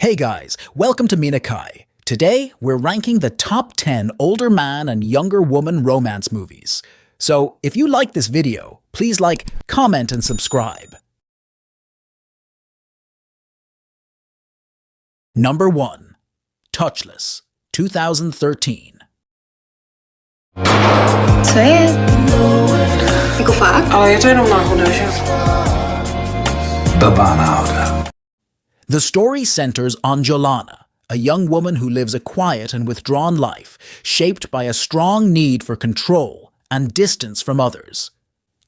Hey guys, welcome to Minakai. Today, we're ranking the top 10 older man and younger woman romance movies. So, if you like this video, please like, comment, and subscribe. Number 1. Touchless, 2013. Så vi går vaak. Je doet nog maar horloge. De baanhouder. The story centers on Jolana, a young woman who lives a quiet and withdrawn life, shaped by a strong need for control and distance from others.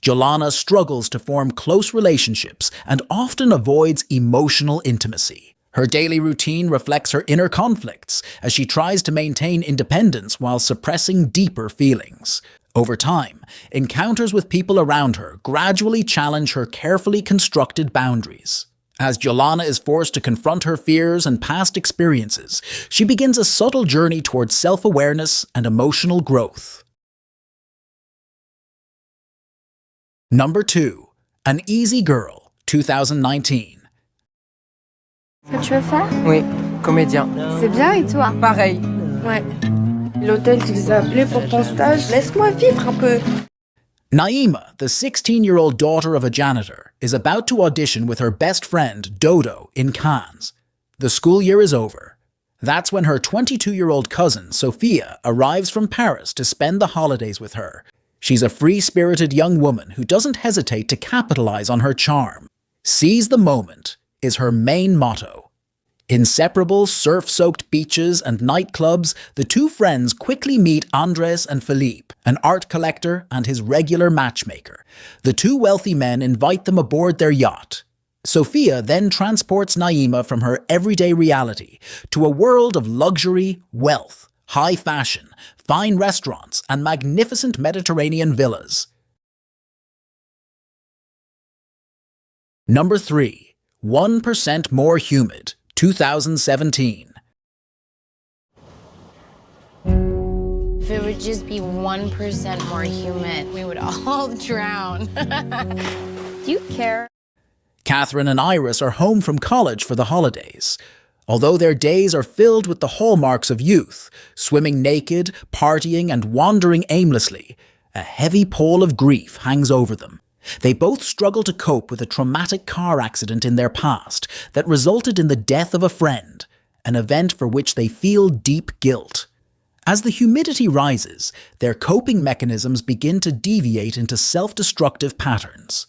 Jolana struggles to form close relationships and often avoids emotional intimacy. Her daily routine reflects her inner conflicts as she tries to maintain independence while suppressing deeper feelings. Over time, encounters with people around her gradually challenge her carefully constructed boundaries. As Jolana is forced to confront her fears and past experiences, she begins a subtle journey towards self-awareness and emotional growth. Number 2. An Easy Girl, 2019. Tu veux faire? Oui, comédien. C'est bien et toi? Pareil. Ouais. L'hôtel qui vous a appelé pour ton stage, laisse-moi vivre un peu. Naima, the 16-year-old daughter of a janitor, is about to audition with her best friend, Dodo, in Cannes. The school year is over. That's when her 22-year-old cousin, Sophia, arrives from Paris to spend the holidays with her. She's a free-spirited young woman who doesn't hesitate to capitalize on her charm. Seize the moment is her main motto. Inseparable surf-soaked beaches and nightclubs, the two friends quickly meet Andres and Philippe, an art collector and his regular matchmaker. The two wealthy men invite them aboard their yacht. Sophia then transports Naima from her everyday reality to a world of luxury, wealth, high fashion, fine restaurants, and magnificent Mediterranean villas. Number 3. 1% More Humid, 2017. If it would just be 1% more humid, we would all drown. Do you care? Catherine and Iris are home from college for the holidays. Although their days are filled with the hallmarks of youth, swimming naked, partying, and wandering aimlessly, a heavy pall of grief hangs over them. They both struggle to cope with a traumatic car accident in their past that resulted in the death of a friend, an event for which they feel deep guilt. As the humidity rises, their coping mechanisms begin to deviate into self-destructive patterns.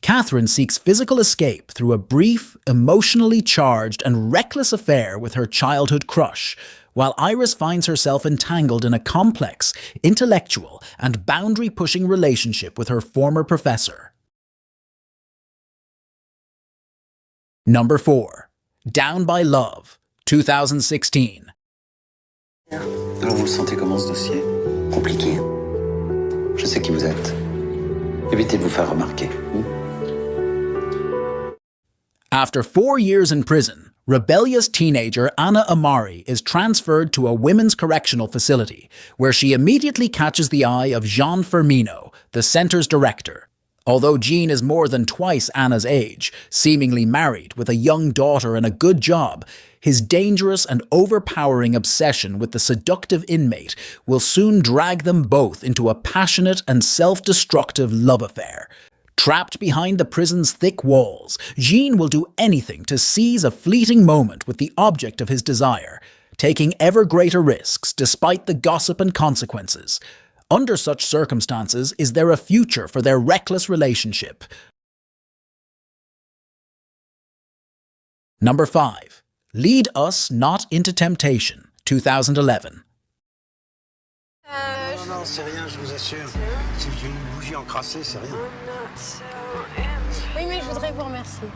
Catherine seeks physical escape through a brief, emotionally charged and reckless affair with her childhood crush, while Iris finds herself entangled in a complex, intellectual, and boundary-pushing relationship with her former professor. Number 4. Down by Love, 2016. Alors vous le sentez comment ce dossier? Compliqué. Je sais qui vous êtes. Évitez de vous faire remarquer. After 4 years in prison, rebellious teenager Anna Amari is transferred to a women's correctional facility, where she immediately catches the eye of Jean Firmino, the center's director. Although Jean is more than twice Anna's age, seemingly married with a young daughter and a good job, his dangerous and overpowering obsession with the seductive inmate will soon drag them both into a passionate and self-destructive love affair. Trapped behind the prison's thick walls, Jean will do anything to seize a fleeting moment with the object of his desire, taking ever greater risks despite the gossip and consequences. Under such circumstances, is there a future for their reckless relationship? Number 5. Lead Us Not Into Temptation, 2011. Non, c'est rien, je vous assure. C'est une bougie encrassée, c'est rien. Oui, mais je voudrais vous remercier.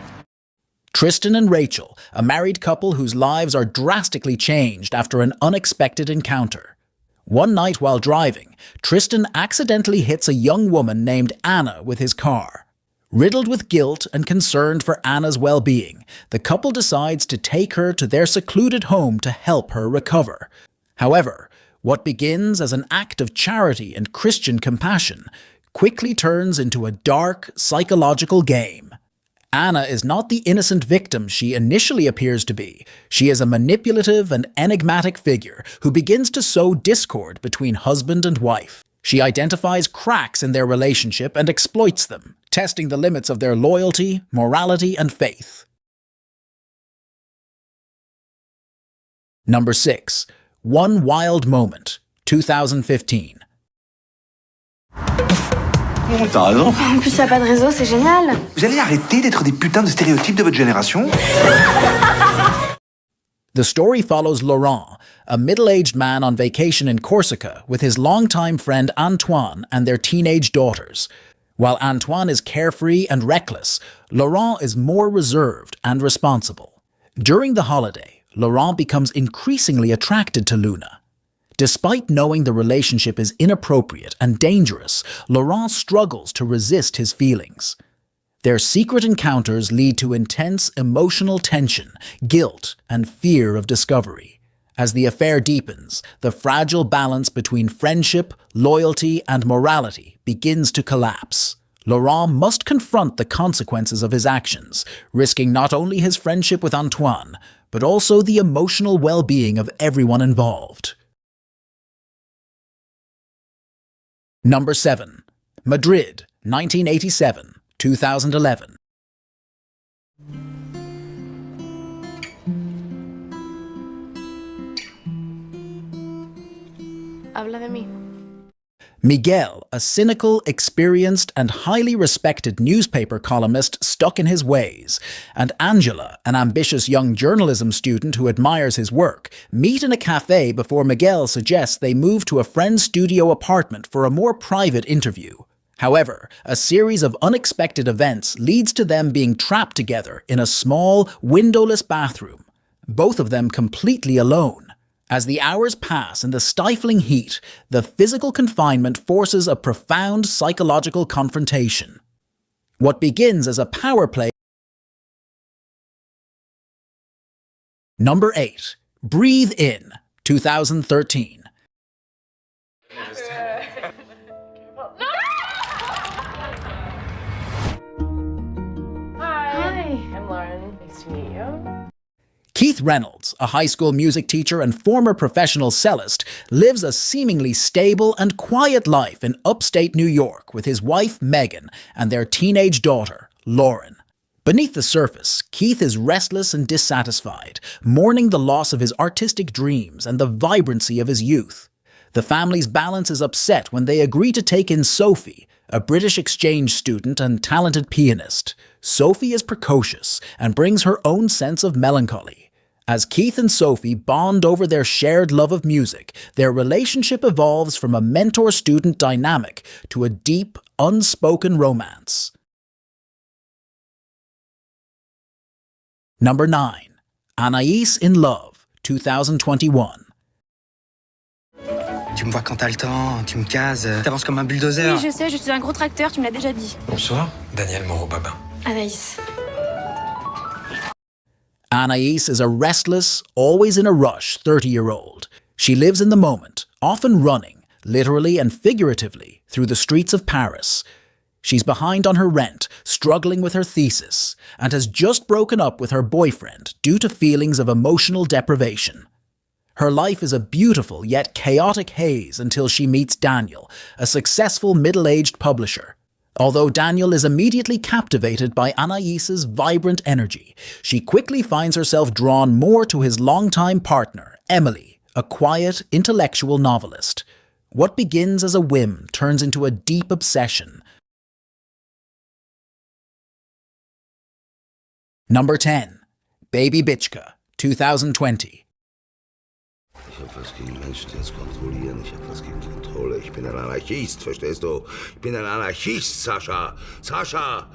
Tristan and Rachel, a married couple whose lives are drastically changed after an unexpected encounter. One night while driving, Tristan accidentally hits a young woman named Anna with his car. Riddled with guilt and concerned for Anna's well-being, the couple decides to take her to their secluded home to help her recover. However, what begins as an act of charity and Christian compassion quickly turns into a dark, psychological game. Anna is not the innocent victim she initially appears to be. She is a manipulative and enigmatic figure who begins to sow discord between husband and wife. She identifies cracks in their relationship and exploits them, testing the limits of their loyalty, morality, and faith. Number 6. One Wild Moment, 2015. T'as raison. En plus, y a pas de réseau, c'est génial. Vous allez arrêter d'être des putains de stéréotypes de votre génération? The story follows Laurent, a middle-aged man on vacation in Corsica with his longtime friend Antoine and their teenage daughters. While Antoine is carefree and reckless, Laurent is more reserved and responsible. During the holiday, Laurent becomes increasingly attracted to Luna. Despite knowing the relationship is inappropriate and dangerous, Laurent struggles to resist his feelings. Their secret encounters lead to intense emotional tension, guilt, and fear of discovery. As the affair deepens, the fragile balance between friendship, loyalty, and morality begins to collapse. Laurent must confront the consequences of his actions, risking not only his friendship with Antoine, but also the emotional well-being of everyone involved. Number 7. Madrid, 1987, 2011. Habla de mí. Miguel, a cynical, experienced, and highly respected newspaper columnist stuck in his ways, and Angela, an ambitious young journalism student who admires his work, meet in a cafe before Miguel suggests they move to a friend's studio apartment for a more private interview. However, a series of unexpected events leads to them being trapped together in a small, windowless bathroom, both of them completely alone. As the hours pass in the stifling heat, the physical confinement forces a profound psychological confrontation. What begins as a power play. Number 8. Breathe In, 2013. Hi. I'm Lauren. Nice to meet you. Keith Reynolds, a high school music teacher and former professional cellist, lives a seemingly stable and quiet life in upstate New York with his wife, Megan, and their teenage daughter, Lauren. Beneath the surface, Keith is restless and dissatisfied, mourning the loss of his artistic dreams and the vibrancy of his youth. The family's balance is upset when they agree to take in Sophie, a British exchange student and talented pianist. Sophie is precocious and brings her own sense of melancholy. As Keith and Sophie bond over their shared love of music, their relationship evolves from a mentor-student dynamic to a deep, unspoken romance. Number 9. Anais in Love, 2021. Tu me vois quand t'as le temps, tu me cases, t'avances comme un bulldozer. Oui, je sais, je suis un gros tracteur, tu me l'as déjà dit. Bonsoir, Daniel Moreau-Babin. Anaïs. Anais is a restless, always in a rush 30-year-old. She lives in the moment, often running, literally and figuratively, through the streets of Paris. She's behind on her rent, struggling with her thesis, and has just broken up with her boyfriend due to feelings of emotional deprivation. Her life is a beautiful yet chaotic haze until she meets Daniel, a successful middle-aged publisher. Although Daniel is immediately captivated by Anaïs's vibrant energy, she quickly finds herself drawn more to his longtime partner, Emily, a quiet, intellectual novelist. What begins as a whim turns into a deep obsession. Number 10. Baby Bitchka, 2020. Ich hab was gegen Menschen, die uns kontrollieren. Ich hab was gegen Kontrolle. Ich bin ein Anarchist, verstehst du? Ich bin ein Anarchist, Sascha. Sascha!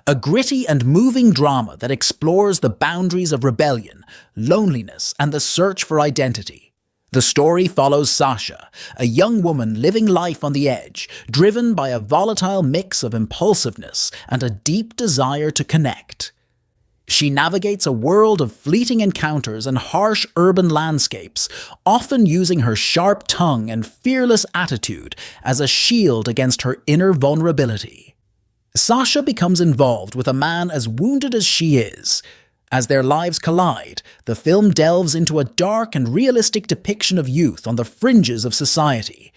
A gritty and moving drama that explores the boundaries of rebellion, loneliness, and the search for identity. The story follows Sasha, a young woman living life on the edge, driven by a volatile mix of impulsiveness and a deep desire to connect. She navigates a world of fleeting encounters and harsh urban landscapes, often using her sharp tongue and fearless attitude as a shield against her inner vulnerability. Sasha becomes involved with a man as wounded as she is. As their lives collide, the film delves into a dark and realistic depiction of youth on the fringes of society.